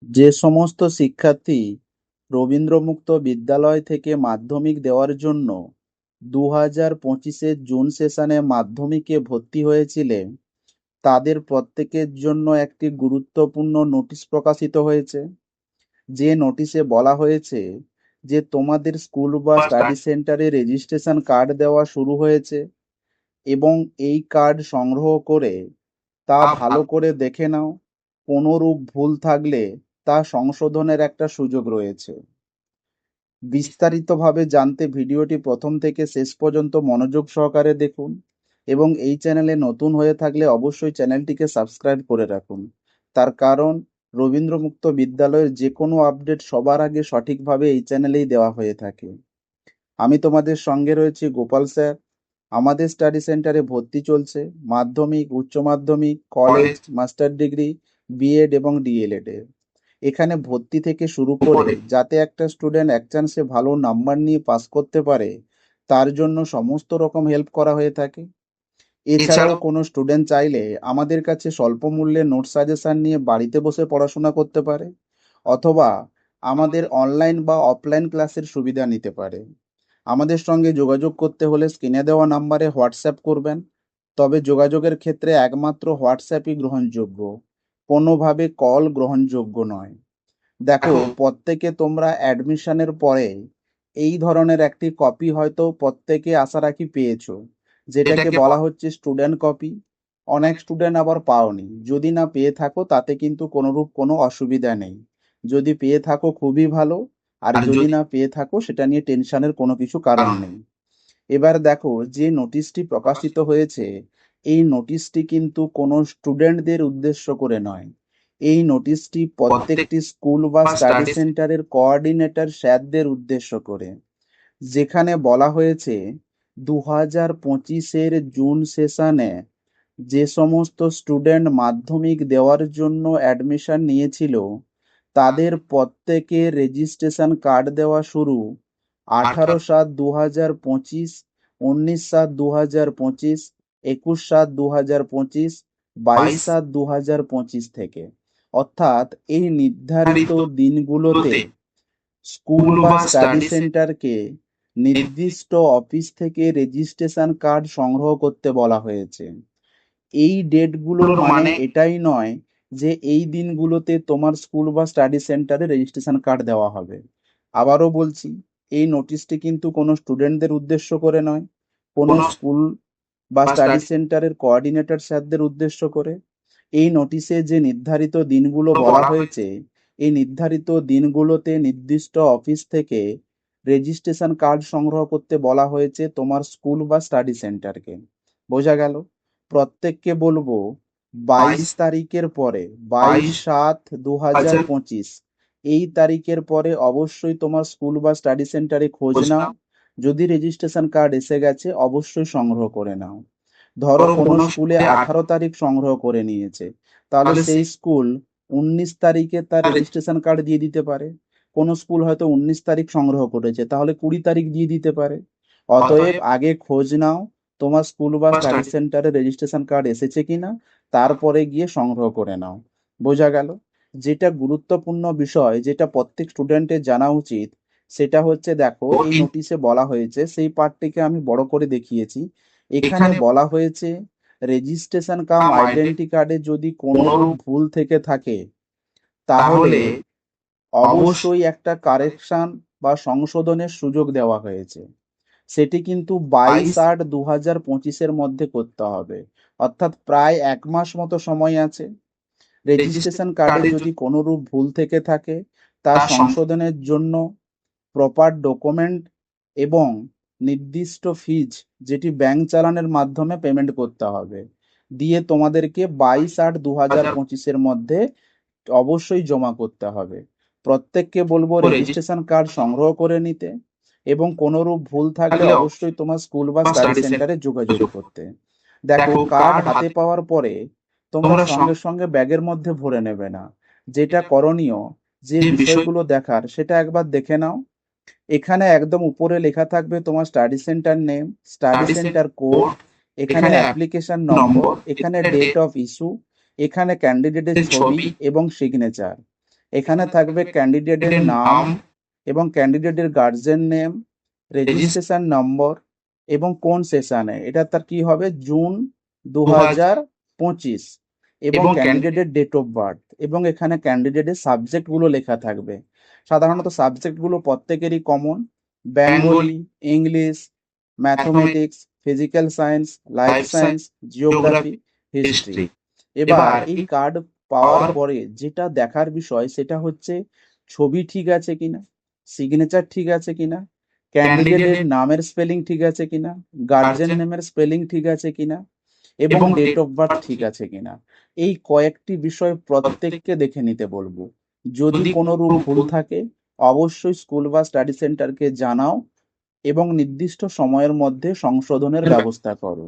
যে সমস্ত শিক্ষার্থী রবীন্দ্রমুক্ত বিদ্যালয় থেকে মাধ্যমিক দেওয়ার জন্য 2025-এর জুন সেশনে মাধ্যমিকে ভর্তি হয়েছিলেন, তাদের প্রত্যেকের জন্য একটি গুরুত্বপূর্ণ নোটিশ প্রকাশিত হয়েছে। যে নোটিশে বলা হয়েছে যে তোমাদের স্কুল বা স্টাডি সেন্টারে রেজিস্ট্রেশন কার্ড দেওয়া শুরু হয়েছে এবং এই কার্ড সংগ্রহ করে তা ভালো করে দেখে নাও। কোনোরূপ ভুল থাকলে তা সংশোধনের একটা সুযোগ রয়েছে। বিস্তারিতভাবে জানতে ভিডিওটি প্রথম থেকে শেষ পর্যন্ত মনোযোগ সহকারে দেখুন এবং এই চ্যানেলে নতুন হয়ে থাকলে অবশ্যই চ্যানেলটিকে সাবস্ক্রাইব করে রাখুন। তার কারণ রবীন্দ্রমুক্ত বিদ্যালয়ের যে কোনো আপডেট সবার আগে সঠিকভাবে এই চ্যানেলেই দেওয়া হয়ে থাকে। আমি তোমাদের সঙ্গে রয়েছি গোপাল স্যার। আমাদের স্টাডি সেন্টারে ভর্তি চলছে মাধ্যমিক, উচ্চ মাধ্যমিক, কলেজ, মাস্টার ডিগ্রি, বিএড এবং ডিএলএড এর। এখানে ভর্তি থেকে শুরু করে যাতে একটা স্টুডেন্ট এক চান্সে ভালো নাম্বার নিয়ে পাস করতে পারে, তার জন্য সমস্ত রকম হেল্প করা হয়ে থাকে। এছাড়াও কোনো স্টুডেন্ট চাইলে আমাদের কাছে স্বল্প মূল্যে নোট সাজেশন নিয়ে বাড়িতে বসে পড়াশোনা করতে পারে, অথবা আমাদের অনলাইন বা অফলাইন ক্লাসের সুবিধা নিতে পারে। আমাদের সঙ্গে যোগাযোগ করতে হলে স্ক্রিনে দেওয়া নাম্বারে হোয়াটসঅ্যাপ করবেন। তবে যোগাযোগের ক্ষেত্রে একমাত্র হোয়াটসঅ্যাপই গ্রহণযোগ্য, কোনোভাবে কল গ্রহণযোগ্য নয়। দেখো, প্রত্যেকে তোমরা অ্যাডমিশনের পরে এই ধরনের একটি কপি হয়তো প্রত্যেকে আশা রাখি পেয়েছো, যেটাকে বলা হচ্ছে স্টুডেন্ট কপি। অনেক স্টুডেন্ট আবার পাওনি। যদি না পেয়ে থাকো তাতে কিন্তু কোনোরূপ কোনো অসুবিধা নেই। যদি পেয়ে থাকো খুবই ভালো, আর যদি না পেয়ে থাকো সেটা নিয়ে টেনশনের কোনো কিছু কারণ নেই। এবার দেখো, যে নোটিশটি প্রকাশিত হয়েছে, এই নোটিশটি কিন্তু কোনো স্টুডেন্টদের উদ্দেশ্য করে নয়। এই নোটিশটি প্রত্যেকটি স্কুল বা স্টাডি সেন্টারের কোঅর্ডিনেটর স্যারদের উদ্দেশ্য করে। যেখানে বলা হয়েছে 2025-এর জুন সেশনে যে সমস্ত স্টুডেন্ট মাধ্যমিক দেওয়ার জন্য অ্যাডমিশন নিয়েছিল, তাদের প্রত্যেকের রেজিস্ট্রেশন কার্ড দেওয়া শুরু 18/7/2025, 19/7/2025, 21/7/2025, 22/7/2025 থেকে। অর্থাৎ এই নির্ধারিত দিনগুলোতে স্কুল বা স্টাডি সেন্টারকে নির্দিষ্ট অফিস থেকে রেজিস্ট্রেশন কার্ড সংগ্রহ করতে বলা হয়েছে। এই ডেটগুলোর মানে এটাই নয় যে এই দিনগুলোতে তোমার স্কুল বা স্টাডি সেন্টারে রেজিস্ট্রেশন কার্ড দেওয়া হবে। আবারও বলছি, এই নোটিশটি কিন্তু কোনো স্টুডেন্টদের উদ্দেশ্য করে নয়, কোনো স্কুল বা স্টাডি সেন্টারের কোঅর্ডিনেটর স্যারদের উদ্দেশ্য করে। এই নোটিশে যে নির্ধারিত দিনগুলো বলা হয়েছে, এই নির্ধারিত দিনগুলোতে নির্দিষ্ট অফিস থেকে রেজিস্ট্রেশন কার্ড সংগ্রহ করতে বলা হয়েছে তোমার স্কুল বা স্টাডি সেন্টারকে। বোঝা গেল? প্রত্যেককে বলবো 22 তারিখের পরে, 22/7/2025 এই তারিখের পরে অবশ্যই তোমার স্কুল বা স্টাডি সেন্টারে খোঁজ নাও। যদি রেজিস্ট্রেশন কার্ড এসে গেছে অবশ্যই সংগ্রহ করে নাও। ধরো কোনো স্কুলে 18 তারিখ সংগ্রহ করে নিয়েছে, তাহলে সেই স্কুল 19 তারিখে তার রেজিস্ট্রেশন কার্ড দিয়ে দিতে পারে। কোনো স্কুল হয়তো 19 তারিখ সংগ্রহ করেছে, তাহলে 20 তারিখ দিয়ে দিতে পারে। অতএব আগে খোঁজ নাও তোমার স্কুল বা স্টাডি সেন্টারে রেজিস্ট্রেশন কার্ড এসেছে কিনা, তারপরে গিয়ে সংগ্রহ করে নাও। বোঝা গেল? যেটা গুরুত্বপূর্ণ বিষয়, যেটা প্রত্যেক স্টুডেন্টের জানা উচিত, সেটা হচ্ছে, দেখো এই নোটিশে বলা হয়েছে, সেই পার্টটিকে আমি বড় করে দেখিয়েছি। এখানে বলা হয়েছে রেজিস্ট্রেশন কাম আইডেন্টি কার্ডে যদি কোনোরূপ ভুল থেকে থাকে, তাহলে অবশ্যই একটা কারেকশন বা সংশোধনের সুযোগ দেওয়া হয়েছে। সেটি কিন্তু 22/8/2025-এর মধ্যে করতে হবে। অর্থাৎ প্রায় 1 মাস মতো সময় আছে। রেজিস্ট্রেশন কার্ডে যদি কোনোরূপ ভুল থেকে থাকে, তা সংশোধনের জন্য প্রপার ডকুমেন্ট এবং নির্দিষ্ট ফিজ, যেটি ব্যাংক চালানের মাধ্যমে পেমেন্ট করতে হবে, দিয়ে তোমাদেরকে 22/8/2025-এর মধ্যে অবশ্যই জমা করতে হবে। প্রত্যেককে বলবো রেজিস্ট্রেশন কার্ড সংগ্রহ করে নিতে এবং কোনোরূপ ভুল থাকলে অবশ্যই তোমার স্কুল বা স্টাডি সেন্টারে যোগাযোগ করতে। দেখো, কার্ড হাতে পাওয়ার পরে তোমরা সঙ্গে সঙ্গে ব্যাগের মধ্যে ভরে নেবে না। যেটা করণীয়, যে বিষয়গুলো দেখার সেটা একবার দেখে নাও। এখানে একদম উপরে লেখা থাকবে তোমার study centre name, study centre code, এখানে অ্যাপ্লিকেশন নম্বর, এখানে ডেট অফ ইস্যু, এখানে ক্যান্ডিডেটের ছবি এবং সিগনেচার। এখানে থাকবে ক্যান্ডিডেটের নাম এবং ক্যান্ডিডেটের গার্জেন নেম, রেজিস্ট্রেশন নম্বর এবং কোন সেশনে, এটা তার কি হবে, জুন 2025, এবং ক্যান্ডিডেটের ডেট অফ বার্থ, এবং এখানে ক্যান্ডিডেটের সাবজেক্টগুলো লেখা থাকবে। সাধারণত সাবজেক্টগুলো প্রত্যেকেরই common: Bengali, English, mathematics, physical science, life science, geography, history. এবার এই কার্ড পাওয়ার পরে যেটা দেখার বিষয় সেটা হচ্ছে ছবি ঠিক আছে কিনা, সিগনেচার ঠিক আছে কিনা, ক্যান্ডিডেটের নামের স্পেলিং ঠিক আছে কিনা, গার্জেন নেমের স্পেলিং ঠিক আছে কিনা, এবং ডেট অফ বার্থ ঠিক আছে কিনা। এই কয়েকটি বিষয় প্রত্যেককে দেখে নিতে বলবো। যদি কোনো রূপ ভুল থাকে অবশ্যই স্কুল বা স্টাডি সেন্টারকে জানাও এবং নির্দিষ্ট সময়ের মধ্যে সংশোধনের ব্যবস্থা করো।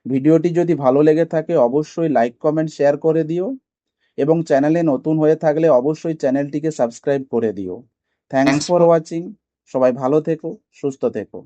ভিডিওটি যদি ভালো লেগে থাকে অবশ্যই লাইক, কমেন্ট, শেয়ার করে দিও এবং চ্যানেলে নতুন হয়ে থাকলে অবশ্যই চ্যানেলটিকে সাবস্ক্রাইব করে দিও। Thanks for watching. সবাই ভালো থেকো, সুস্থ থেকো।